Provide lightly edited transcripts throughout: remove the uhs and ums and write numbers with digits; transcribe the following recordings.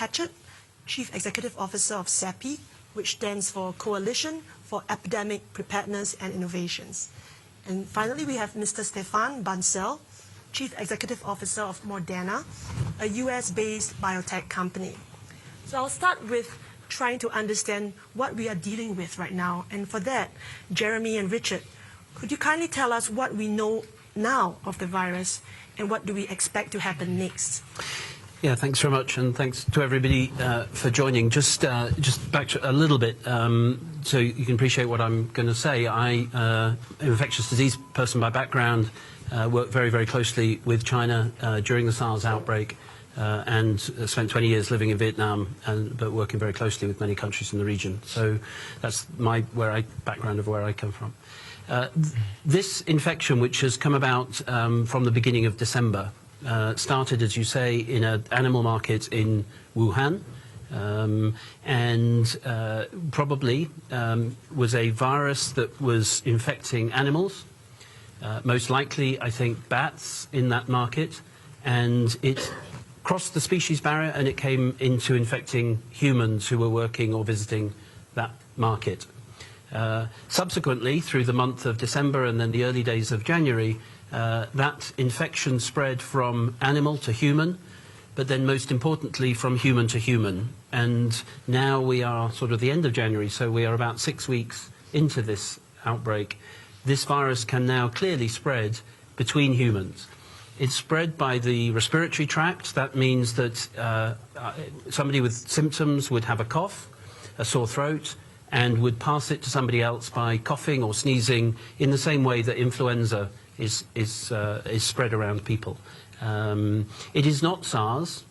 Hatchett, Chief Executive Officer of CEPI, which stands for Coalition for Epidemic Preparedness and Innovations. And finally, we have Mr. Stéphane Bancel, Chief Executive Officer of Moderna, a US-based biotech company. So I'll start with trying to understand what we are dealing with right now. And for that, Jeremy and Richard, could you kindly tell us what we know now of the virus and what do we expect to happen next? Yeah, thanks very much, and thanks to everybody for joining. Just back to a little bit, so you can appreciate what I'm going to say. I'm an infectious disease person by background, worked very, very closely with China during the SARS outbreak, and spent 20 years living in Vietnam, but working very closely with many countries in the region. So that's my background of where I come from. This infection, which has come about from the beginning of December, started, as you say, in an animal market in Wuhan, and probably was a virus that was infecting animals, most likely, I think, bats in that market, and it crossed the species barrier and it came into infecting humans who were working or visiting that market. Subsequently, through the month of December and then the early days of January, that infection spread from animal to human, but then most importantly from human to human. And now we are sort of the end of January, so we are about 6 weeks into this outbreak. This virus can now clearly spread between humans. It's spread by the respiratory tract. That means that somebody with symptoms would have a cough, a sore throat, and would pass it to somebody else by coughing or sneezing in the same way that influenza is spread around people. It is not SARS.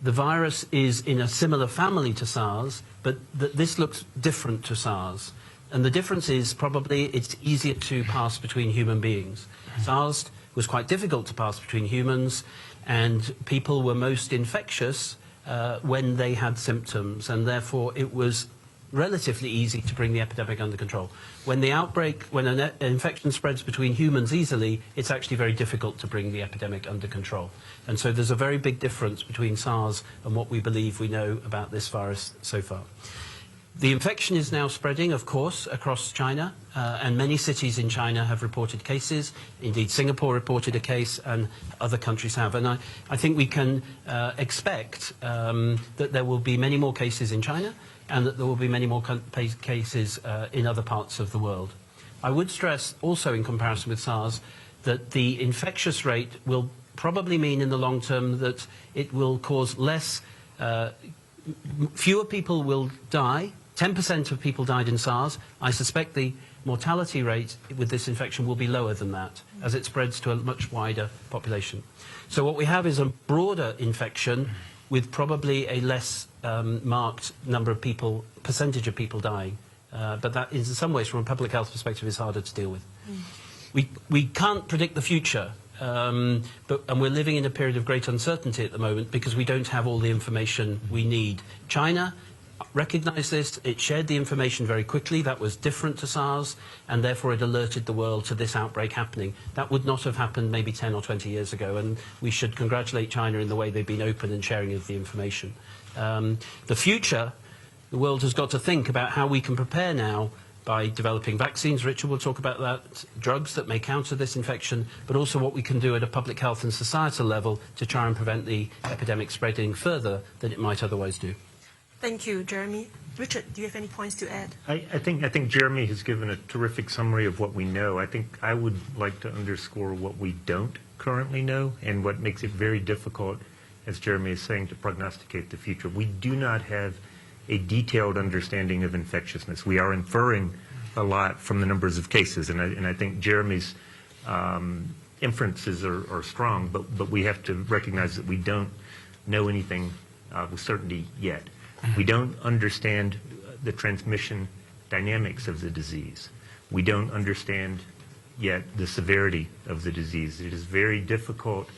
The virus is in a similar family to SARS, but this looks different to SARS. And the difference is probably it's easier to pass between human beings. SARS was quite difficult to pass between humans, and people were most infectious when they had symptoms, and therefore it was relatively easy to bring the epidemic under control. When an infection spreads between humans easily, it's actually very difficult to bring the epidemic under control. And so there's a very big difference between SARS and what we believe we know about this virus so far. The infection is now spreading, of course, across China, and many cities in China have reported cases. Indeed, Singapore reported a case, and other countries have. And I think we can expect that there will be many more cases in China, and that there will be many more cases in other parts of the world. I would stress also, in comparison with SARS, that the infectious rate will probably mean in the long term that it will cause fewer people will die. 10% of people died in SARS. I suspect the mortality rate with this infection will be lower than that as it spreads to a much wider population. So what we have is a broader infection with probably a less marked number of people, percentage of people dying. But that is, in some ways, from a public health perspective, is harder to deal with. We can't predict the future, and we're living in a period of great uncertainty at the moment because we don't have all the information we need. China recognized this, it shared the information very quickly. That was different to SARS, and therefore it alerted the world to this outbreak happening. That would not have happened maybe 10 or 20 years ago, and we should congratulate China in the way they've been open in sharing of the information. The future, the world has got to think about how we can prepare now by developing vaccines. Richard will talk about that, drugs that may counter this infection, but also what we can do at a public health and societal level to try and prevent the epidemic spreading further than it might otherwise do. Thank you, Jeremy. Richard, do you have any points to add? I think Jeremy has given a terrific summary of what we know. I think I would like to underscore what we don't currently know and what makes it very difficult, as Jeremy is saying, to prognosticate the future. We do not have a detailed understanding of infectiousness. We are inferring a lot from the numbers of cases, and I think Jeremy's inferences are strong, but we have to recognize that we don't know anything with certainty yet. We don't understand the transmission dynamics of the disease. We don't understand yet the severity of the disease. It is very difficult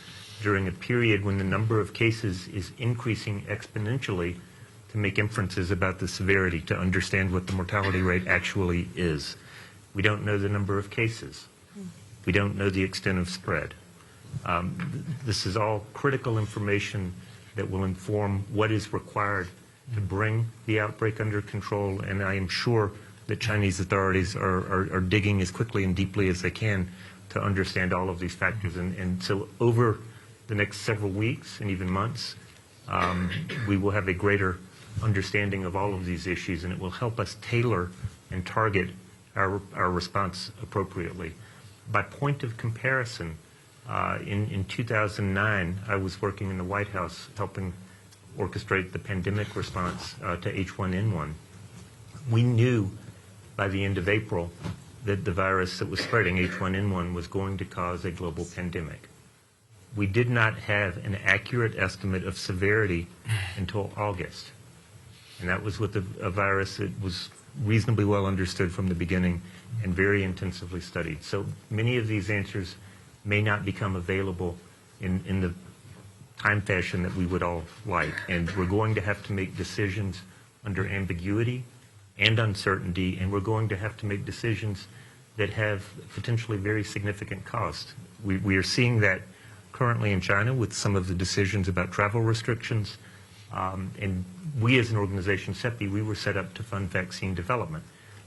during a period when the number of cases is increasing exponentially to make inferences about the severity, to understand what the mortality rate actually is. We don't know the number of cases. We don't know the extent of spread. This is all critical information that will inform what is required to bring the outbreak under control, and I am sure that Chinese authorities are digging as quickly and deeply as they can to understand all of these factors. And so over the next several weeks and even months, we will have a greater understanding of all of these issues, and it will help us tailor and target our response appropriately. By point of comparison, in 2009, I was working in the White House helping orchestrate the pandemic response to H1N1. We knew by the end of April that the virus that was spreading, H1N1, was going to cause a global pandemic. We did not have an accurate estimate of severity until August. And that was with a virus that was reasonably well understood from the beginning and very intensively studied. So many of these answers may not become available in the time fashion that we would all like. And we're going to have to make decisions under ambiguity and uncertainty, and we're going to have to make decisions that have potentially very significant cost. We are seeing that currently in China with some of the decisions about travel restrictions. And we as an organization, CEPI, we were set up to fund vaccine development.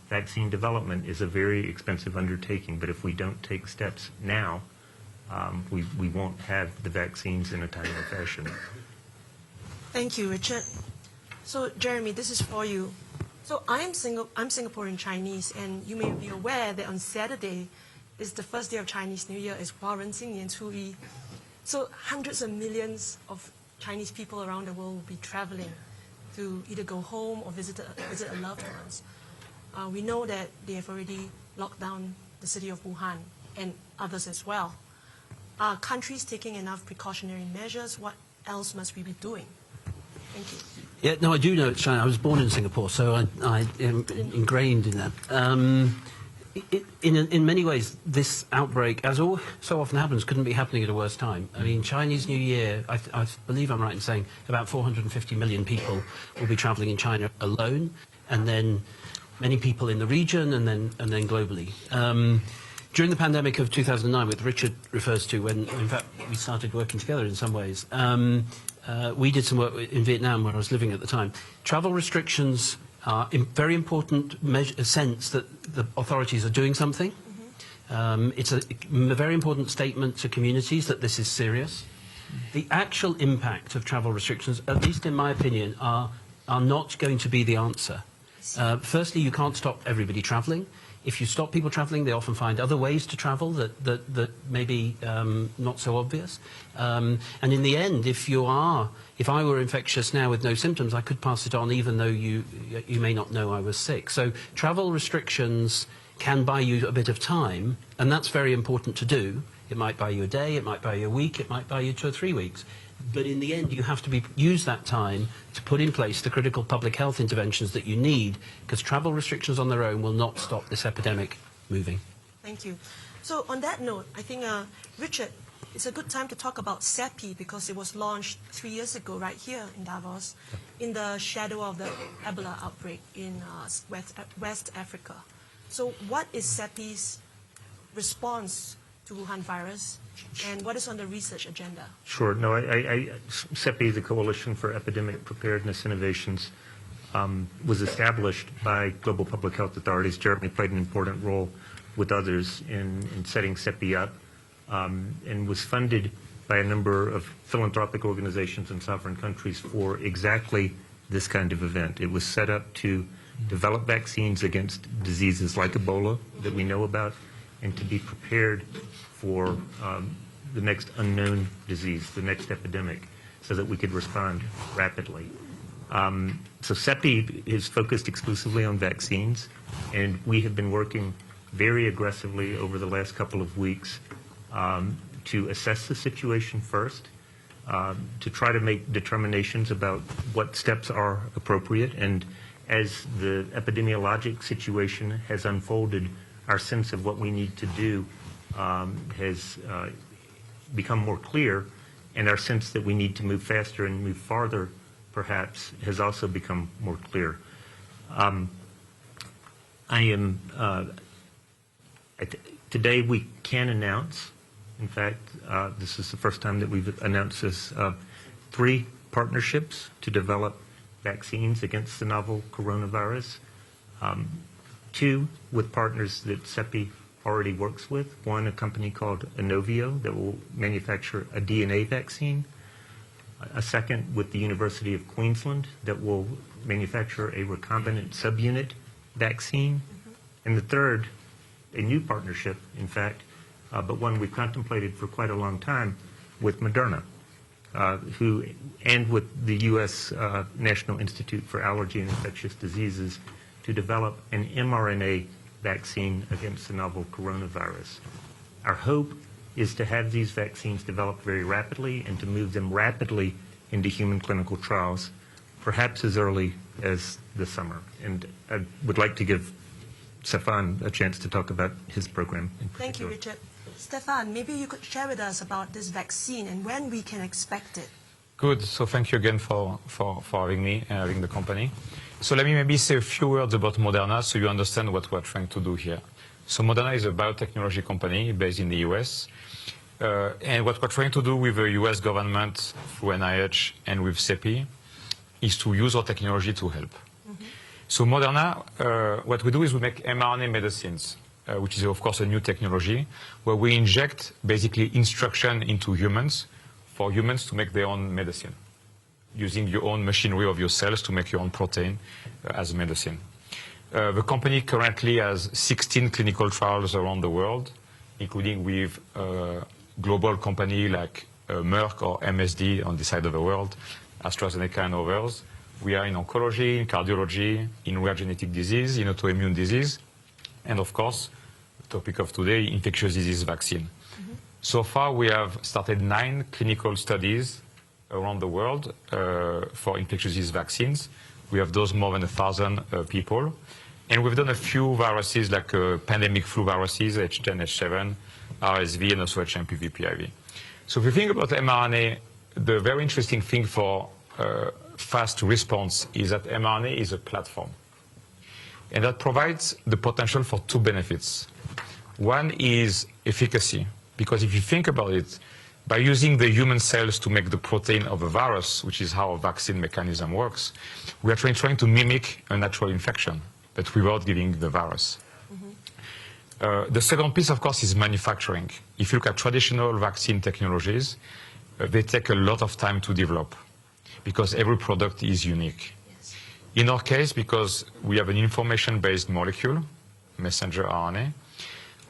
Vaccine development is a very expensive undertaking, but if we don't take steps now, we won't have the vaccines in a timely fashion. Thank you, Richard. So, Jeremy, this is for you. So I'm Singaporean Chinese, and you may be aware that on Saturday is the first day of Chinese New Year, is 华人新年初一. So hundreds of millions of Chinese people around the world will be traveling to either go home or visit a loved ones. We know that they have already locked down the city of Wuhan and others as well. Are countries taking enough precautionary measures? What else must we be doing? Thank you. Yeah, no, I do know it's China. I was born in Singapore, so I am ingrained in that. In many ways, this outbreak, as so often happens, couldn't be happening at a worse time. I mean, Chinese New Year, I believe I'm right in saying about 450 million people will be travelling in China alone, and then many people in the region, and then globally. During the pandemic of 2009, which Richard refers to, when in fact we started working together in some ways, we did some work in Vietnam where I was living at the time. Travel restrictions are a very important sense that the authorities are doing something. It's a very important statement to communities that this is serious. The actual impact of travel restrictions, at least in my opinion, are not going to be the answer. Firstly, you can't stop everybody travelling. If you stop people travelling, they often find other ways to travel that may be not so obvious. And in the end, if I were infectious now with no symptoms, I could pass it on even though you may not know I was sick. So travel restrictions can buy you a bit of time, and that's very important to do. It might buy you a day, it might buy you a week, it might buy you 2 or 3 weeks. But in the end, you have to use that time to put in place the critical public health interventions that you need, because travel restrictions on their own will not stop this epidemic moving. Thank you. So on that note, I think, Richard, it's a good time to talk about CEPI, because it was launched 3 years ago right here in Davos in the shadow of the Ebola outbreak in West Africa. So what is CEPI's response to Wuhan virus, and what is on the research agenda? Sure. No, CEPI, the Coalition for Epidemic Preparedness Innovations, was established by global public health authorities. Jeremy played an important role with others in setting CEPI up, and was funded by a number of philanthropic organizations and sovereign countries for exactly this kind of event. It was set up to develop vaccines against diseases like Ebola that we know about, and to be prepared for the next unknown disease, the next epidemic, so that we could respond rapidly. So CEPI is focused exclusively on vaccines, and we have been working very aggressively over the last couple of weeks to assess the situation first, to try to make determinations about what steps are appropriate, and as the epidemiologic situation has unfolded, our sense of what we need to do has become more clear, and our sense that we need to move faster and move farther, perhaps, has also become more clear. Today we can announce, in fact, this is the first time that we've announced this, 3 partnerships to develop vaccines against the novel coronavirus. Two, with partners that CEPI already works with. One, a company called Inovio that will manufacture a DNA vaccine. A second with the University of Queensland that will manufacture a recombinant subunit vaccine. And the third, a new partnership, in fact, but one we've contemplated for quite a long time, with Moderna, and with the U.S. National Institute for Allergy and Infectious Diseases to develop an mRNA vaccine against the novel coronavirus. Our hope is to have these vaccines developed very rapidly and to move them rapidly into human clinical trials, perhaps as early as the summer. And I would like to give Stéphane a chance to talk about his program in particular. Thank you, Richard. Stéphane, maybe you could share with us about this vaccine and when we can expect it. Good. So thank you again for having me and having the company. So let me maybe say a few words about Moderna so you understand what we're trying to do here. So Moderna is a biotechnology company based in the US. And what we're trying to do with the US government, through NIH and with CEPI, is to use our technology to help. So Moderna, what we do is we make mRNA medicines, which is of course a new technology, where we inject basically instruction into humans, for humans to make their own medicine, using your own machinery of your cells to make your own protein as medicine. The company currently has 16 clinical trials around the world, including with global company like Merck or MSD on this side of the world, AstraZeneca and others. We are in oncology, in cardiology, in rare genetic disease, in autoimmune disease, and of course, the topic of today, infectious disease vaccine. So far, we have started 9 clinical studies around the world for infectious disease vaccines. We have dosed more than 1,000 people. And we've done a few viruses like pandemic flu viruses, H10, H7, RSV, and also HMPV, PIV. So if you think about mRNA, the very interesting thing for fast response is that mRNA is a platform. And that provides the potential for 2 benefits. One is efficacy, because if you think about it, by using the human cells to make the protein of a virus, which is how a vaccine mechanism works, we are trying to mimic a natural infection, but without giving the virus. The second piece, of course, is manufacturing. If you look at traditional vaccine technologies, they take a lot of time to develop because every product is unique. Yes. In our case, because we have an information-based molecule, messenger RNA,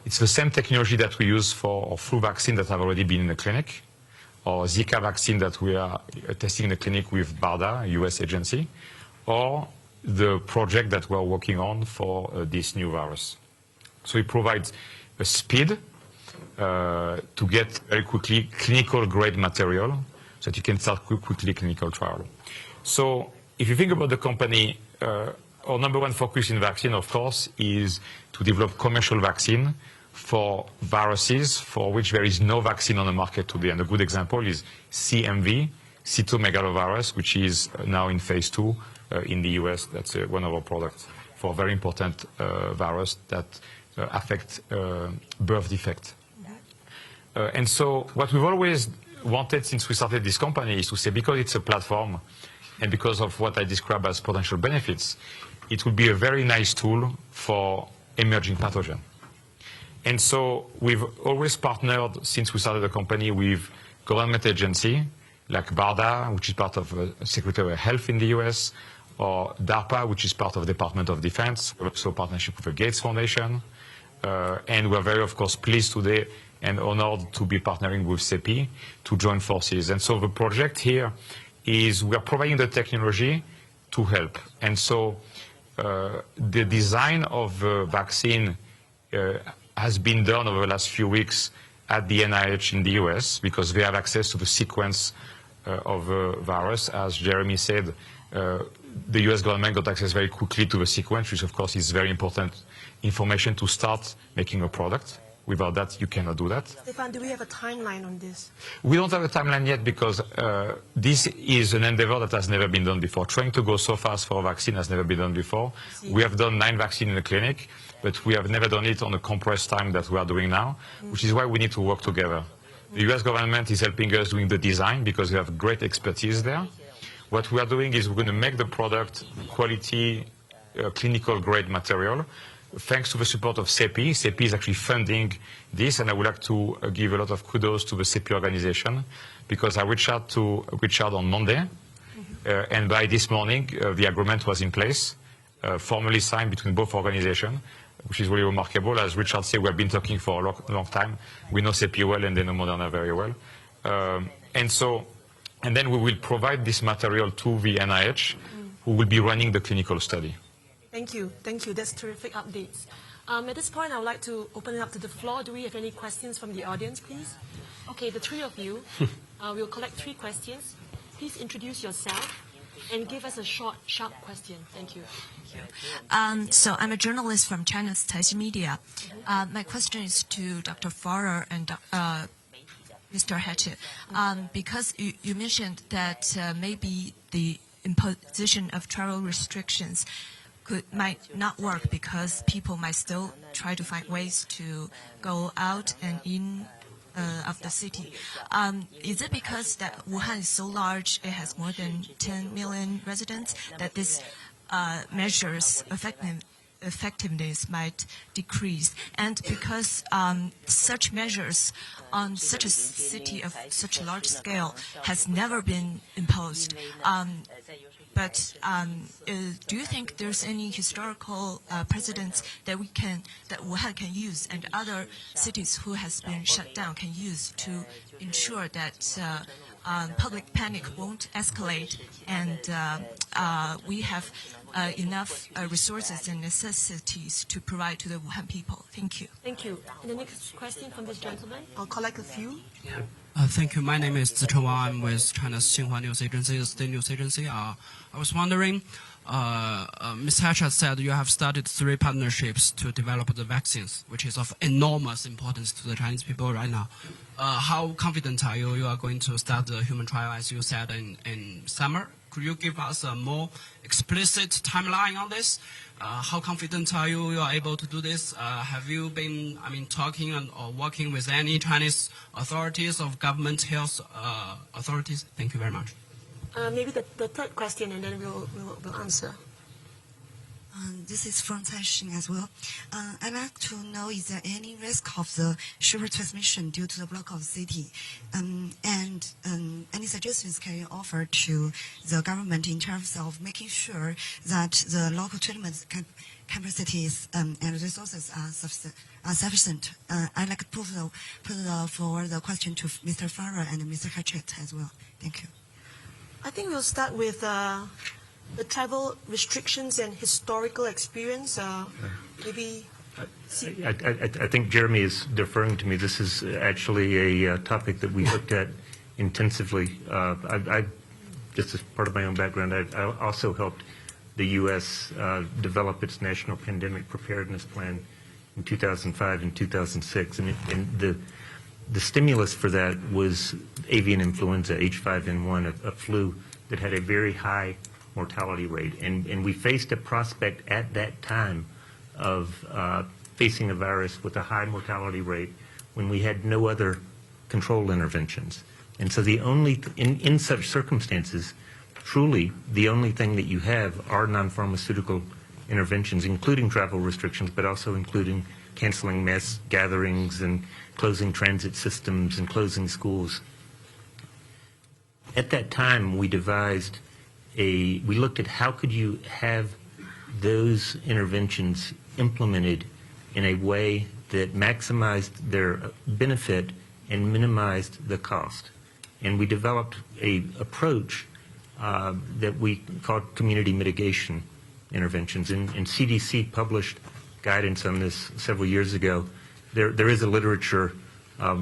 it's the same technology that we use for our flu vaccine that have already been in the clinic, or Zika vaccine that we are testing in the clinic with BARDA, a US agency, or the project that we're working on for this new virus. So it provides a speed to get very quickly clinical grade material so that you can start quickly clinical trial. So if you think about the company, our number one focus in vaccine, of course, is to develop commercial vaccine for viruses for which there is no vaccine on the market today. And a good example is CMV, cytomegalovirus, which is now in phase 2 in the US. That's one of our products for a very important virus that affects birth defect. And so what we've always wanted since we started this company is to say, because it's a platform and because of what I describe as potential benefits, it would be a very nice tool for emerging pathogen. And so we've always partnered, since we started the company, with government agency like BARDA, which is part of Secretary of Health in the US, or DARPA, which is part of the Department of Defense. We have also a partnership with the Gates Foundation. And we're very, of course, pleased today and honored to be partnering with CEPI to join forces. And so the project here is we are providing the technology to help. And so the design of the vaccine has been done over the last few weeks at the NIH in the US because they have access to the sequence of the virus. As Jeremy said, the US government got access very quickly to the sequence, which of course is very important information to start making a product. Without that, you cannot do that. Stéphane, do we have a timeline on this? We don't have a timeline yet because this is an endeavor that has never been done before. Trying to go so fast for a vaccine has never been done before. We have done 9 vaccines in the clinic, but we have never done it on a compressed time that we are doing now, which is why we need to work together. The US government is helping us doing the design because we have great expertise there. What we are doing is we're going to make the product quality, clinical grade material, thanks to the support of CEPI. CEPI is actually funding this, and I would like to give a lot of kudos to the CEPI organization, because I reached out to Richard on Monday, and by this morning, the agreement was in place, formally signed between both organizations, which is really remarkable. As Richard said, we have been talking for a long time. We know CEPI well, and they know Moderna very well. And then we will provide this material to the NIH, who will be running the clinical study. Thank you. Thank you. That's terrific updates. At this point, I would like to open it up to the floor. Do we have any questions from the audience, please? Okay, the three of you. We'll collect 3 questions. Please introduce yourself and give us a short, sharp question. Thank you. So I'm a journalist from China's Taipei Media. My question is to Dr. Farrar and Mr. Hatchett, because you mentioned that maybe the imposition of travel restrictions might not work because people might still try to find ways to go out and in of the city. Is it because that Wuhan is so large, it has more than 10 million residents, that this measures effectiveness might decrease? And because such measures on such a city of such a large scale has never been imposed, but do you think there's any historical precedents that Wuhan can use and other cities who has been shut down can use to ensure that public panic won't escalate and we have enough resources and necessities to provide to the Wuhan people? Thank you. Thank you. And the next question from this gentleman. I'll collect a few. Thank you. My name is Zicheng Wang. I'm with China's Xinhua News Agency, the state news agency. I was wondering, Ms. Hatchett said you have started 3 partnerships to develop the vaccines, which is of enormous importance to the Chinese people right now. How confident are you are going to start the human trial, as you said, in summer? Could you give us a more explicit timeline on this? How confident are you are able to do this? Have you been, talking or working with any Chinese authorities or government health authorities? Thank you very much. Maybe the third question, and then we'll answer. This is from Taixing as well. I'd like to know, is there any risk of the sugar transmission due to the block of the city? And any suggestions can you offer to the government in terms of making sure that the local treatment capacities and resources are sufficient? I'd like to put forward the question to Mr. Farrar and Mr. Hatchett as well. Thank you. I think we'll start with the travel restrictions and historical experience. Maybe. I think Jeremy is deferring to me. This is actually a topic that we looked at intensively. I just as part of my own background, I also helped the U.S. Develop its national pandemic preparedness plan in 2005 and 2006, and the stimulus for that was avian influenza, H5N1, a flu that had a very high mortality rate. And we faced a prospect at that time of facing a virus with a high mortality rate when we had no other control interventions. And so the only, in such circumstances, truly the only thing that you have are non-pharmaceutical interventions, including travel restrictions, but also including canceling mass gatherings and closing transit systems and closing schools. At that time, we devised we looked at how could you have those interventions implemented in a way that maximized their benefit and minimized the cost. And we developed an approach that we called community mitigation interventions. And CDC published guidance on this several years ago. There is a literature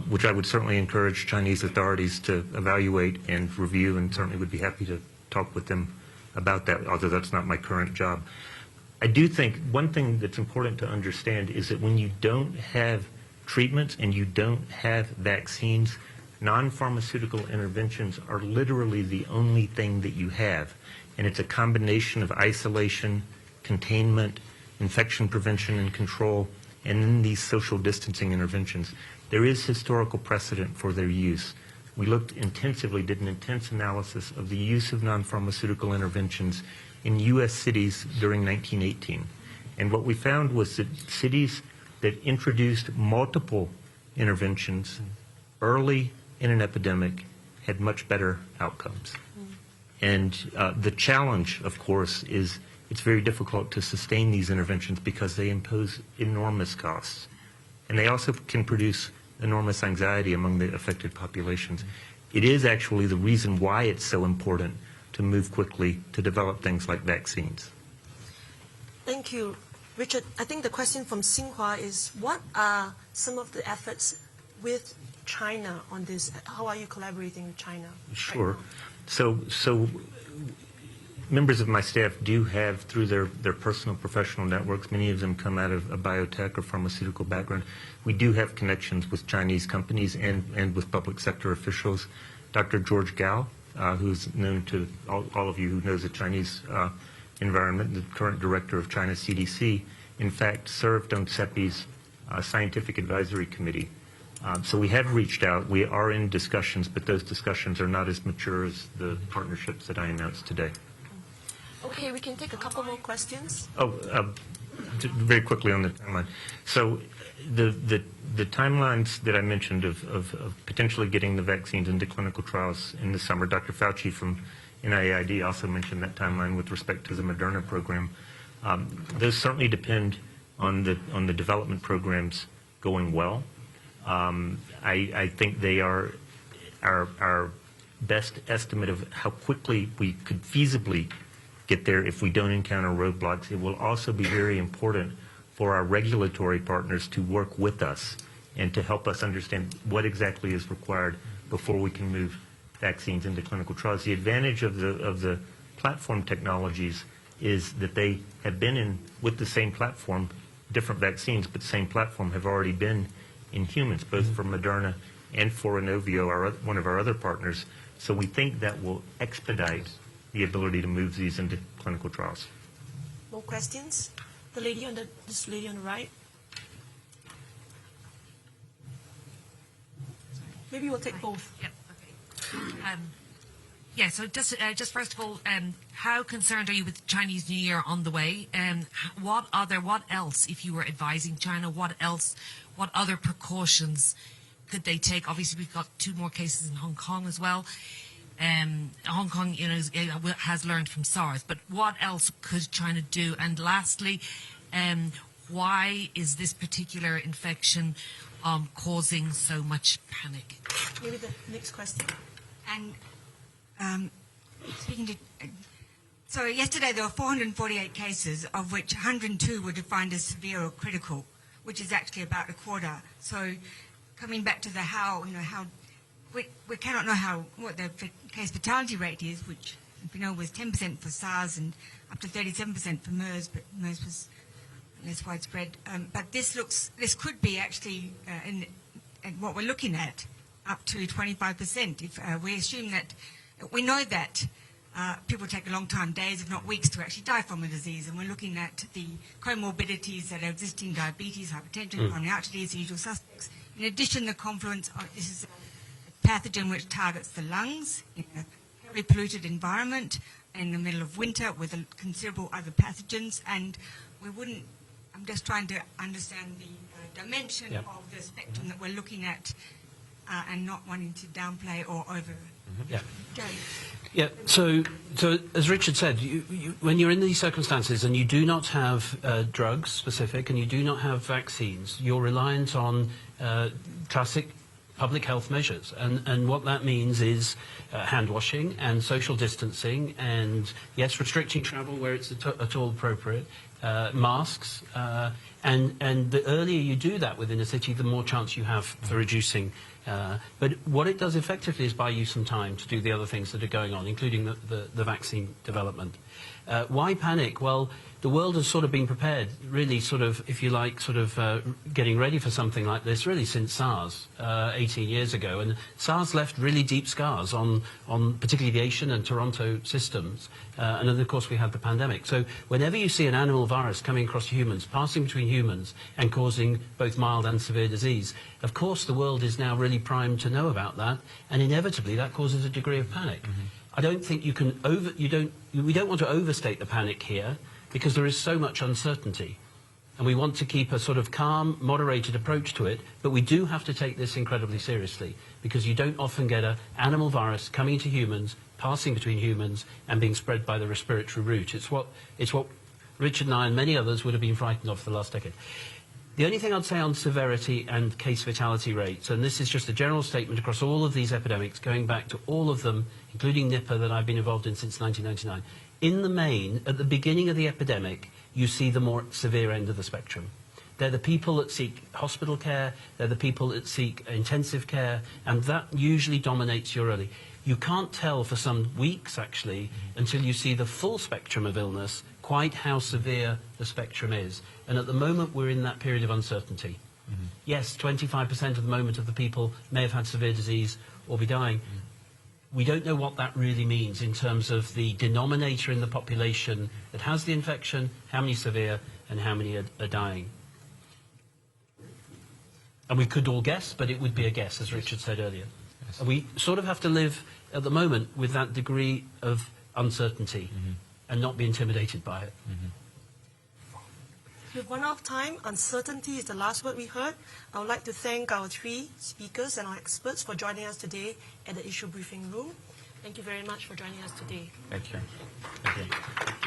which I would certainly encourage Chinese authorities to evaluate and review, and certainly would be happy to talk with them about that, although that's not my current job. I do think one thing that's important to understand is that when you don't have treatments and you don't have vaccines, non-pharmaceutical interventions are literally the only thing that you have. And it's a combination of isolation, containment, infection prevention and control, and then these social distancing interventions. There is historical precedent for their use. we looked intensively, did an intense analysis of the use of non-pharmaceutical interventions in U.S. cities during 1918. And what we found was that cities that introduced multiple interventions early in an epidemic had much better outcomes. And the challenge, of course, is it's very difficult to sustain these interventions because they impose enormous costs. And they also can produce enormous anxiety among the affected populations. It is actually the reason why it's so important to move quickly to develop things like vaccines. Thank you, Richard. I think the question from Xinhua is, what are some of the efforts with China on this? How are you collaborating with China? Sure. So members of my staff do have, through their personal professional networks, many of them come out of a biotech or pharmaceutical background. We do have connections with Chinese companies and with public sector officials. Dr. George Gao, who's known to all of you who knows the Chinese environment, the current director of China CDC, in fact served on CEPI's scientific advisory committee. So we have reached out. We are in discussions, but those discussions are not as mature as the partnerships that I announced today. Okay, we can take a couple more questions. Very quickly on the timeline. So the timelines that I mentioned of potentially getting the vaccines into clinical trials in the summer, Dr. Fauci from NIAID also mentioned that timeline with respect to the Moderna program. Those certainly depend on the development programs going well. I think they are our best estimate of how quickly we could feasibly get there if we don't encounter roadblocks. It will also be very important for our regulatory partners to work with us and to help us understand what exactly is required before we can move vaccines into clinical trials. The advantage of the platform technologies is that they have been in, with the same platform, different vaccines, but the same platform have already been in humans, both for Moderna and for Inovio, one of our other partners. So we think that will expedite the ability to move these into clinical trials. More questions? This lady on the right. Maybe we'll take both. Yep. Okay. Yeah. So just first of all, how concerned are you with Chinese New Year on the way? What else, if you were advising China, what other precautions could they take? Obviously, we've got 2 more cases in Hong Kong as well. Hong Kong, has learned from SARS, but what else could China do? And lastly, why is this particular infection causing so much panic? Maybe the next question. And speaking to, so yesterday there were 448 cases, of which 102 were defined as severe or critical, which is actually about a quarter. So coming back to the how we cannot know what the case fatality rate is, which we know was 10% for SARS and up to 37% for MERS, but MERS was less widespread. But this could be actually, in what we're looking at, up to 25%. If we assume that, we know that people take a long time, days if not weeks, to actually die from a disease, and we're looking at the comorbidities that are existing: diabetes, hypertension, coronary artery disease, the usual suspects. In addition, the confluence of this is a pathogen which targets the lungs in a heavily polluted environment in the middle of winter with considerable other pathogens, and we wouldn't. I'm just trying to understand the dimension of the spectrum that we're looking at, and not wanting to downplay or over. Yeah. So as Richard said, when you're in these circumstances and you do not have drugs specific and you do not have vaccines, you're reliant on classic public health measures, and what that means is hand washing and social distancing, and yes, restricting travel where it's at all appropriate, masks, and the earlier you do that within a city, the more chance you have for reducing. But what it does effectively is buy you some time to do the other things that are going on, including the vaccine development. Why panic? Well, the world has sort of been prepared, really sort of, if you like, sort of getting ready for something like this, really since SARS 18 years ago. And SARS left really deep scars on particularly the Asian and Toronto systems. And then, of course, we had the pandemic. So whenever you see an animal virus coming across humans, passing between humans and causing both mild and severe disease, of course, the world is now really necessarily primed to know about that, and inevitably that causes a degree of panic. I don't think you can we don't want to overstate the panic here, because there is so much uncertainty. And we want to keep a sort of calm, moderated approach to it, but we do have to take this incredibly seriously, because you don't often get an animal virus coming into humans, passing between humans, and being spread by the respiratory route. It's what Richard and I and many others would have been frightened of for the last decade. The only thing I'd say on severity and case fatality rates, and this is just a general statement across all of these epidemics, going back to all of them, including Nipah, that I've been involved in since 1999, in the main, at the beginning of the epidemic, you see the more severe end of the spectrum. They're the people that seek hospital care, they're the people that seek intensive care, and that usually dominates your early. You can't tell for some weeks, actually, until you see the full spectrum of illness, quite how severe the spectrum is. And at the moment, we're in that period of uncertainty. Yes, 25% at the moment of the people may have had severe disease or be dying. We don't know what that really means in terms of the denominator in the population that has the infection, how many severe, and how many are dying. And we could all guess, but it would be a guess, as Richard said earlier. Yes. And we sort of have to live at the moment with that degree of uncertainty and not be intimidated by it. We've run out of time. Uncertainty is the last word we heard. I would like to thank our three speakers and our experts for joining us today at the issue briefing room. Thank you very much for joining us today. Thank you. Thank you.